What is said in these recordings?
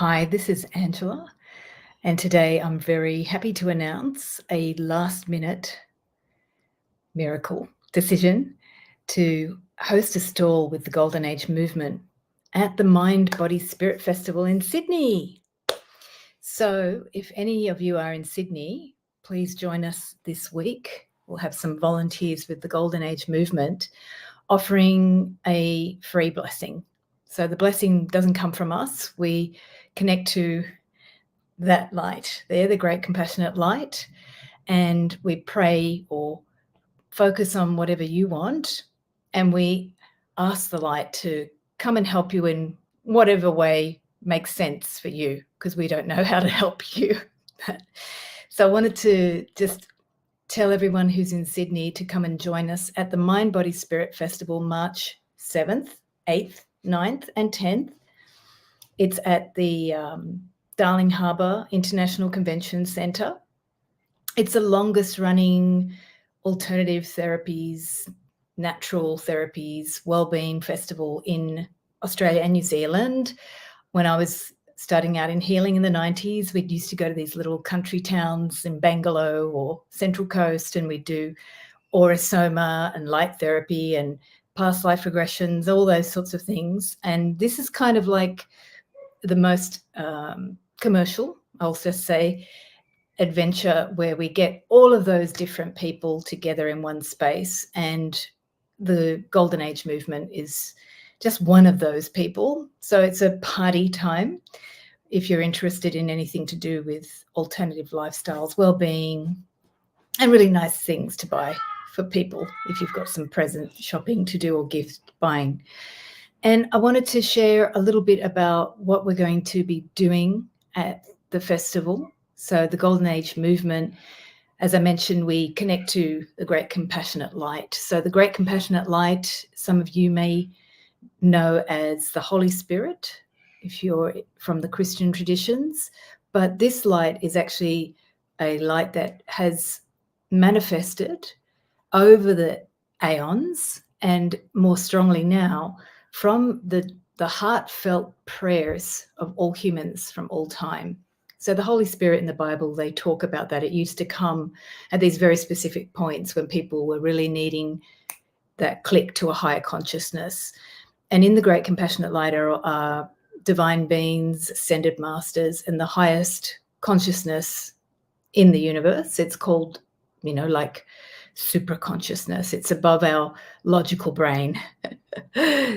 Hi, this is Angela, and today I'm very happy to announce a last-minute miracle decision to host a stall with the Golden Age movement at the Mind, Body, Spirit Festival in Sydney. So if any of you are in Sydney, please join us this week. We'll have some volunteers with the Golden Age movement offering a free blessing. So the blessing doesn't come from us. We connect to that light there, the great compassionate light, and we pray or focus on whatever you want, and we ask the light to come and help you in whatever way makes sense for you, because we don't know how to help you. So I wanted to just tell everyone who's in Sydney to come and join us at the Mind, Body, Spirit Festival, March 7th, 8th, 9th and 10th. It's at the Darling Harbour International Convention Centre. It's the longest running alternative therapies, natural therapies, wellbeing festival in Australia and New Zealand. When I was starting out in healing in the 90s, we used to go to these little country towns in Bangalore or Central Coast, and we'd do aura soma and light therapy and past life regressions, all those sorts of things. And this is kind of like the most commercial, I'll just say, adventure where we get all of those different people together in one space, and the Golden Age movement is just one of those people. So it's a party time if you're interested in anything to do with alternative lifestyles, well-being, and really nice things to buy for people if you've got some present shopping to do or gift buying. And I wanted to share a little bit about what we're going to be doing at the festival. So the Golden Age movement, as I mentioned, we connect to the great compassionate light. So the great compassionate light, some of you may know as the Holy Spirit, if you're from the Christian traditions, but this light is actually a light that has manifested over the aeons, and more strongly now from the heartfelt prayers of all humans from all time. So the Holy Spirit in the Bible, they talk about that. It used to come at these very specific points when people were really needing that click to a higher consciousness. And in the great compassionate light are divine beings, ascended masters, and the highest consciousness in the universe. It's called, like super consciousness. It's above our logical brain.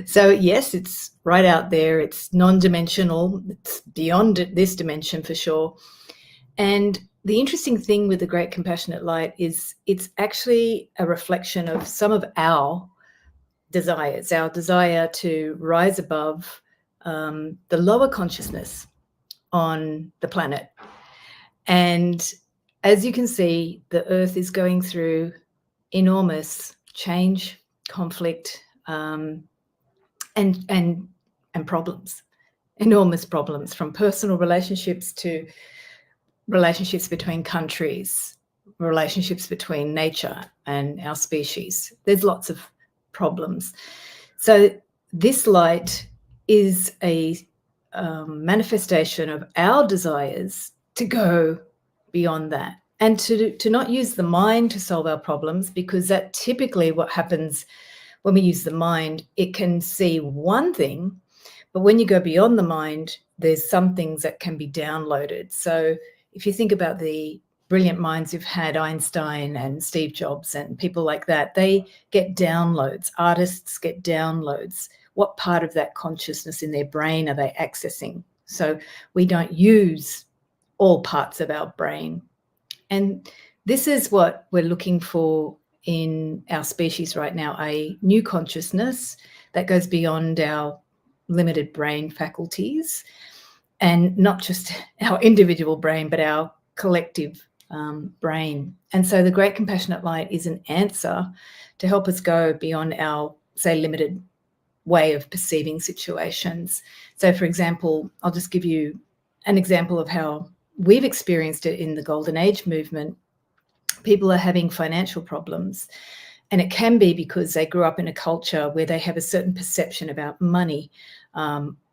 So yes, it's right out there. It's non-dimensional. It's beyond this dimension for sure. And the interesting thing with the great compassionate light is it's actually a reflection of some of our desires, our desire to rise above the lower consciousness on the planet. And as you can see, the earth is going through enormous change, conflict, and problems, enormous problems, from personal relationships to relationships between countries, relationships between nature and our species. There's lots of problems. So this light is a manifestation of our desires to go beyond that, and to not use the mind to solve our problems, because that typically what happens when we use the mind. It can see one thing, but when you go beyond the mind, there's some things that can be downloaded. So if you think about the brilliant minds you've had, Einstein and Steve Jobs and people like that, they get downloads. Artists get downloads. What part of that consciousness in their brain are they accessing? So we don't use all parts of our brain. And this is what we're looking for in our species right now, a new consciousness that goes beyond our limited brain faculties, and not just our individual brain, but our collective brain. And so the great compassionate light is an answer to help us go beyond our, say, limited way of perceiving situations. So for example, I'll just give you an example of how we've experienced it in the Golden Age movement. People are having financial problems, and it can be because they grew up in a culture where they have a certain perception about money.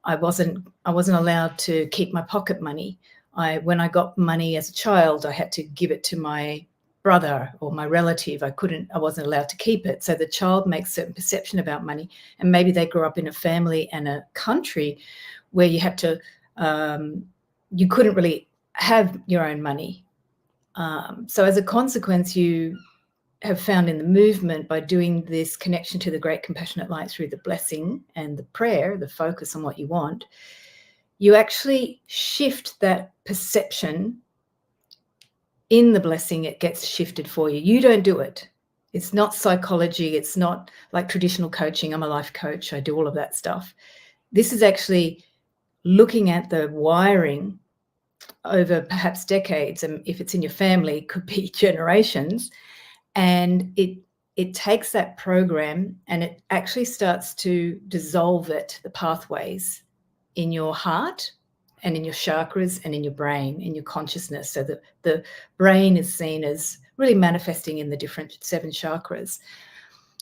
I wasn't allowed to keep my pocket money. When I got money as a child, I had to give it to my brother or my relative. I wasn't allowed to keep it. So the child makes certain perception about money, and maybe they grew up in a family and a country where you had to, you couldn't really have your own money. So as a consequence, you have found in the movement, by doing this connection to the great compassionate light through the blessing and the prayer, the focus on what you want, you actually shift that perception. In the blessing, it gets shifted for you. You don't do it. It's not psychology. It's not like traditional coaching. I'm a life coach. I do all of that stuff. This is actually looking at the wiring over perhaps decades, and if it's in your family, it could be generations. And it takes that program and it actually starts to dissolve it, the pathways in your heart and in your chakras and in your brain, in your consciousness. So the brain is seen as really manifesting in the different 7 chakras.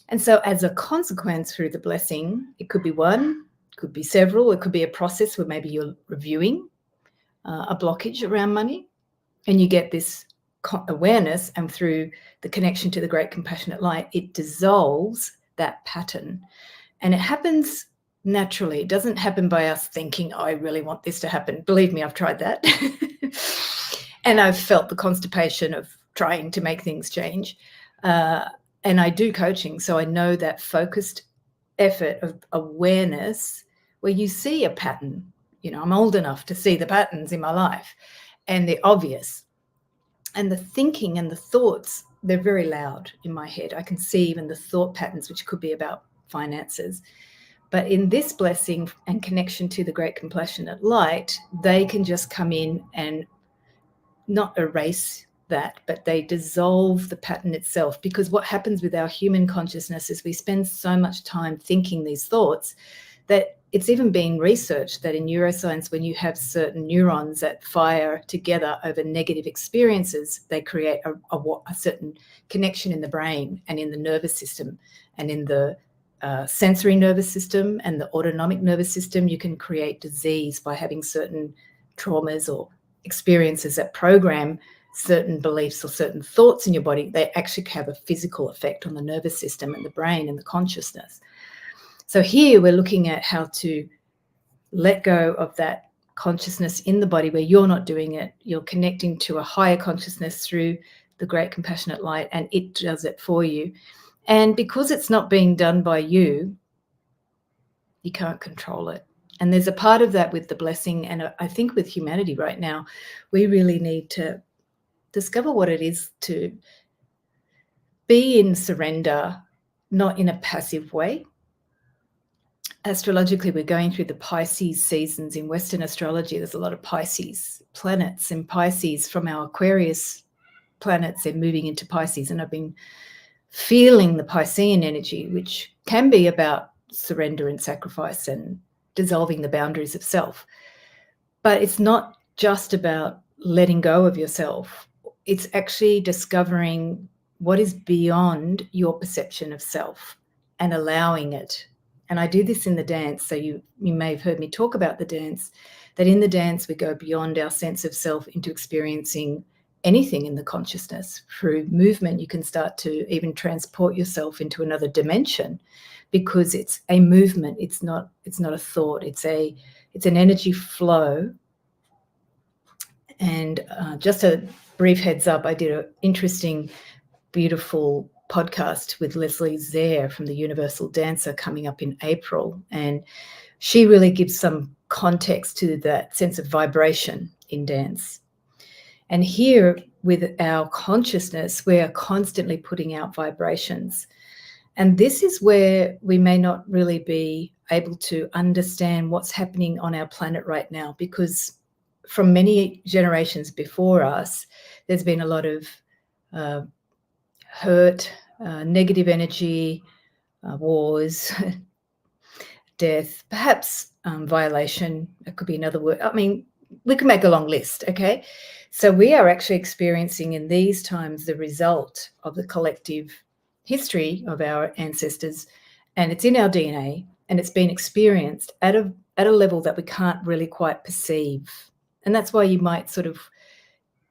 And so as a consequence, through the blessing, it could be one, it could be several, it could be a process where maybe you're reviewing a blockage around money, and you get this awareness, and through the connection to the great compassionate light, it dissolves that pattern. And it happens naturally. It doesn't happen by us thinking, I really want this to happen. Believe me, I've tried that. And I've felt the constipation of trying to make things change. And I do coaching, so I know that focused effort of awareness where you see a pattern. I'm old enough to see the patterns in my life, and they're obvious. And the thinking and the thoughts, they're very loud in my head. I can see even the thought patterns, which could be about finances. But in this blessing and connection to the great compassionate light, they can just come in and not erase that, but they dissolve the pattern itself. Because what happens with our human consciousness is we spend so much time thinking these thoughts that it's even been researched that in neuroscience, when you have certain neurons that fire together over negative experiences, they create a certain connection in the brain and in the nervous system and in the sensory nervous system and the autonomic nervous system. You can create disease by having certain traumas or experiences that program certain beliefs or certain thoughts in your body. They actually have a physical effect on the nervous system and the brain and the consciousness. So here we're looking at how to let go of that consciousness in the body where you're not doing it. You're connecting to a higher consciousness through the great compassionate light, and it does it for you. And because it's not being done by you, you can't control it. And there's a part of that with the blessing, and I think with humanity right now, we really need to discover what it is to be in surrender, not in a passive way. Astrologically, we're going through the Pisces seasons in Western astrology. There's a lot of Pisces planets, and Pisces from our Aquarius planets, they're moving into Pisces. And I've been feeling the Piscean energy, which can be about surrender and sacrifice and dissolving the boundaries of self. But it's not just about letting go of yourself. It's actually discovering what is beyond your perception of self and allowing it. And I do this in the dance, so you may have heard me talk about the dance, that in the dance we go beyond our sense of self into experiencing anything in the consciousness. Through movement, you can start to even transport yourself into another dimension, because it's a movement. It's not a thought. It's an energy flow. And just a brief heads up, I did an interesting, beautiful podcast with Leslie Zare from the Universal Dancer coming up in April, and she really gives some context to that sense of vibration in dance. And here with our consciousness, we are constantly putting out vibrations, and this is where we may not really be able to understand what's happening on our planet right now, because from many generations before us, there's been a lot of hurt, negative energy, wars, death, perhaps violation. That could be another word. I mean, we can make a long list, okay? So we are actually experiencing in these times the result of the collective history of our ancestors, and it's in our DNA, and it's been experienced at a at a level that we can't really quite perceive. And that's why you might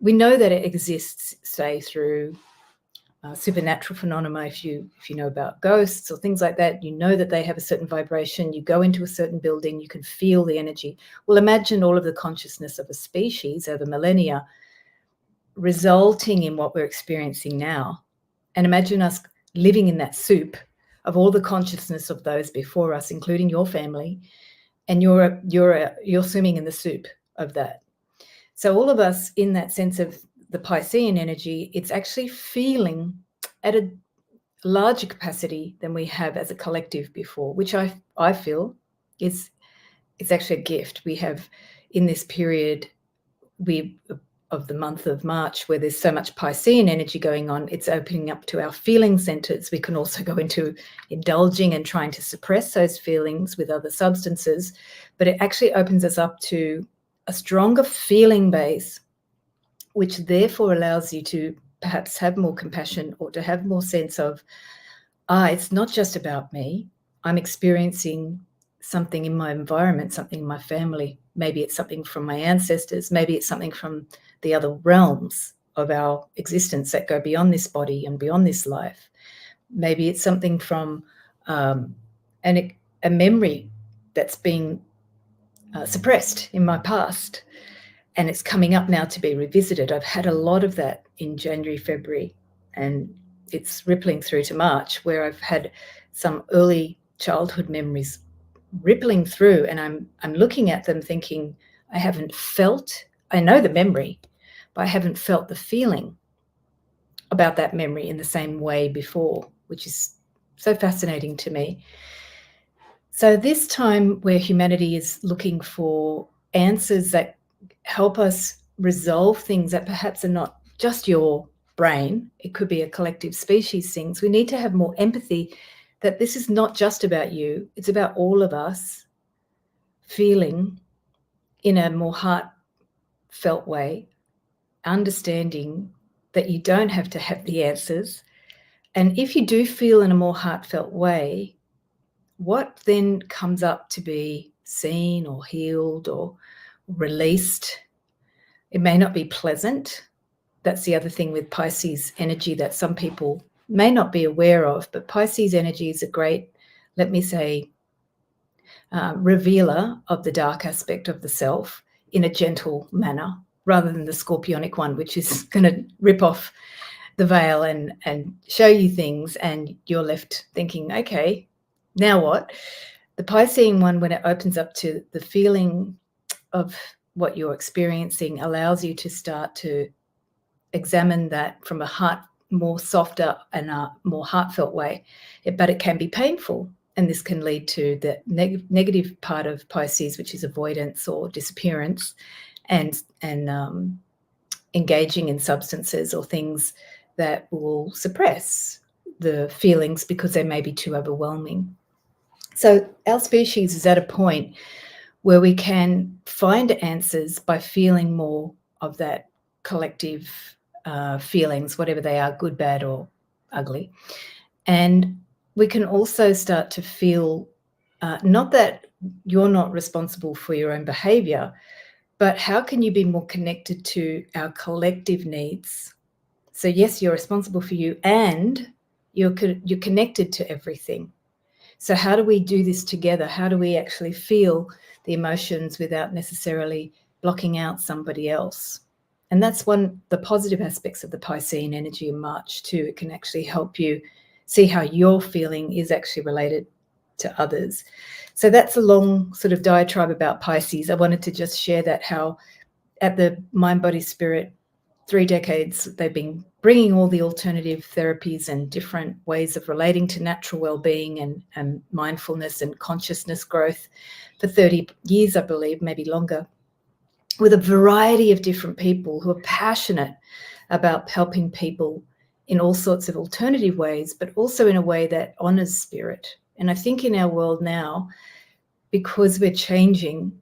we know that it exists, say, through supernatural phenomena. If you know about ghosts or things like that, you know that they have a certain vibration. You go into a certain building, you can feel the energy. Well, imagine all of the consciousness of a species over millennia resulting in what we're experiencing now. And imagine us living in that soup of all the consciousness of those before us, including your family, and you're swimming in the soup of that. So all of us, in that sense of the Piscean energy, it's actually feeling at a larger capacity than we have as a collective before, which I feel is it's actually a gift. We have in this period of the month of March, where there's so much Piscean energy going on, it's opening up to our feeling centers. We can also go into indulging and trying to suppress those feelings with other substances, but it actually opens us up to a stronger feeling base, which therefore allows you to perhaps have more compassion or to have more sense of, it's not just about me. I'm experiencing something in my environment, something in my family. Maybe it's something from my ancestors. Maybe it's something from the other realms of our existence that go beyond this body and beyond this life. Maybe it's something from a memory that's been suppressed in my past, and it's coming up now to be revisited. I've had a lot of that in January, February, and it's rippling through to March, where I've had some early childhood memories rippling through, and I'm looking at them thinking, I know the memory, but I haven't felt the feeling about that memory in the same way before, which is so fascinating to me. So this time where humanity is looking for answers that help us resolve things that perhaps are not just your brain, it could be a collective species things, we need to have more empathy that this is not just about you, it's about all of us feeling in a more heartfelt way, understanding that you don't have to have the answers. And if you do feel in a more heartfelt way, what then comes up to be seen or healed or released, it may not be pleasant. That's the other thing with Pisces energy that some people may not be aware of, but Pisces energy is a great, let me say, revealer of the dark aspect of the self in a gentle manner, rather than the scorpionic one, which is going to rip off the veil and show you things, and you're left thinking, okay, now what? The Piscean one, when it opens up to the feeling of what you're experiencing, allows you to start to examine that from a more softer and a more heartfelt way. But it can be painful, and this can lead to the negative part of Pisces, which is avoidance or disappearance, and engaging in substances or things that will suppress the feelings because they may be too overwhelming. So our species is at a point where we can find answers by feeling more of that collective feelings, whatever they are, good, bad, or ugly. And we can also start to feel not that you're not responsible for your own behavior, but how can you be more connected to our collective needs? So yes, you're responsible for you, and you're connected to everything. So how do we do this together? How do we actually feel the emotions without necessarily blocking out somebody else? And that's the positive aspects of the Piscean energy in March too. It can actually help you see how your feeling is actually related to others. So that's a long sort of diatribe about Pisces. I wanted to just share that, how at the Mind, Body, Spirit 3 decades, they've been bringing all the alternative therapies and different ways of relating to natural well-being and mindfulness and consciousness growth for 30 years, I believe, maybe longer, with a variety of different people who are passionate about helping people in all sorts of alternative ways, but also in a way that honors spirit. And I think in our world now, because we're changing,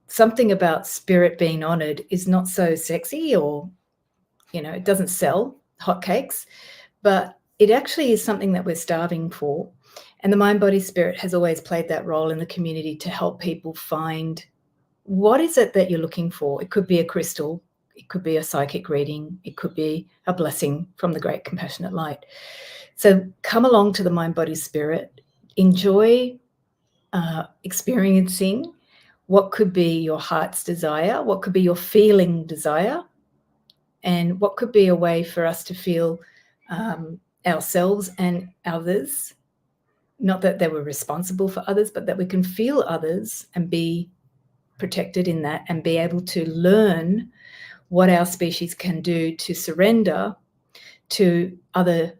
something about spirit being honored is not so sexy, or it doesn't sell hotcakes, but it actually is something that we're starving for. And the mind, body, spirit has always played that role in the community to help people find what is it that you're looking for. It could be a crystal, it could be a psychic reading, it could be a blessing from the great compassionate light. So come along to the mind, body, spirit, enjoy experiencing what could be your heart's desire, what could be your feeling desire, and what could be a way for us to feel ourselves and others. Not that they were responsible for others, but that we can feel others and be protected in that and be able to learn what our species can do to surrender to other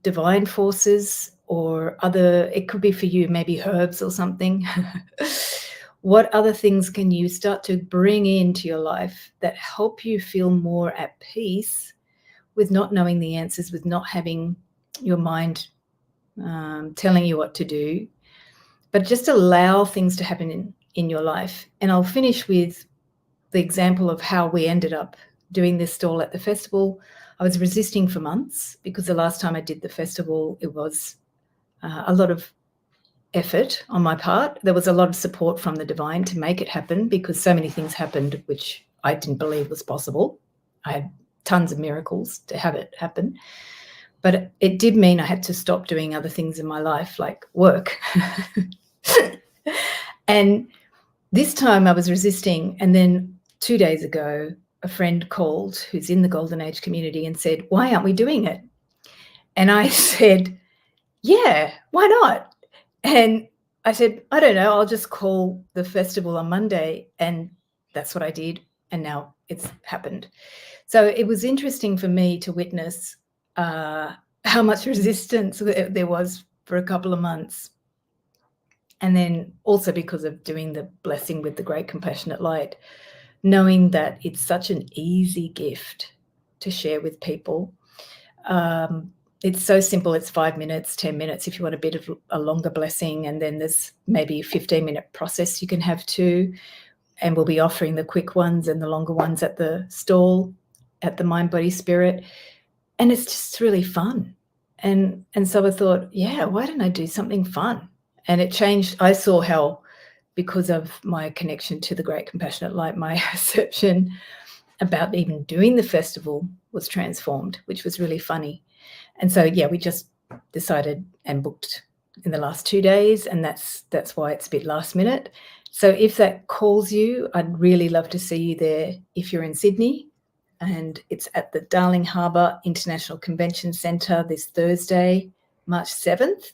divine forces or other, it could be for you, maybe herbs or something. What other things can you start to bring into your life that help you feel more at peace with not knowing the answers, with not having your mind telling you what to do, but just allow things to happen in your life. And I'll finish with the example of how we ended up doing this stall at the festival. I was resisting for months because the last time I did the festival, it was a lot of effort on my part. There was a lot of support from the divine to make it happen because so many things happened which I didn't believe was possible. I had tons of miracles to have it happen. But it did mean I had to stop doing other things in my life, like work. And this time I was resisting. And then 2 days ago, a friend called who's in the Golden Age community and said, "Why aren't we doing it?" And I said, "Yeah, why not?" And I said, "I don't know, I'll just call the festival on Monday." And that's what I did. And now it's happened. So it was interesting for me to witness how much resistance there was for a couple of months. And then also because of doing the blessing with the great compassionate light, knowing that it's such an easy gift to share with people. It's so simple. It's 5 minutes, 10 minutes if you want a bit of a longer blessing. And then there's maybe a 15-minute process you can have too. And we'll be offering the quick ones and the longer ones at the stall at the Mind, Body, Spirit. And it's just really fun. And so I thought, yeah, why don't I do something fun? And it changed. I saw how, because of my connection to the great compassionate light, my perception about even doing the festival was transformed, which was really funny. And so, yeah, we just decided and booked in the last 2 days, and that's why it's a bit last minute. So if that calls you, I'd really love to see you there if you're in Sydney. And it's at the Darling Harbour International Convention Centre this Thursday, March 7th,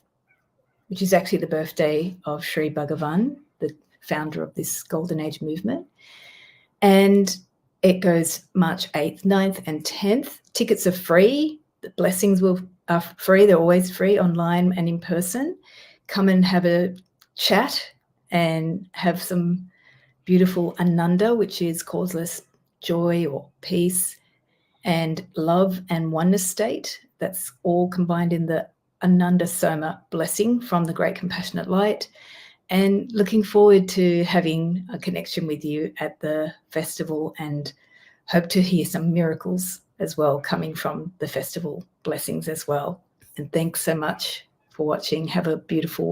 which is actually the birthday of Sri Bhagavan, the founder of this Golden Age movement. And it goes March 8th, 9th and 10th. Tickets are free. The blessings are free. They're always free, online and in person. Come and have a chat and have some beautiful Ananda, which is causeless joy or peace and love and oneness state. That's all combined in the Ananda Soma Blessing from the Great Compassionate Light. And looking forward to having a connection with you at the festival, and hope to hear some miracles as well coming from the festival blessings as well. And thanks so much for watching. Have a beautiful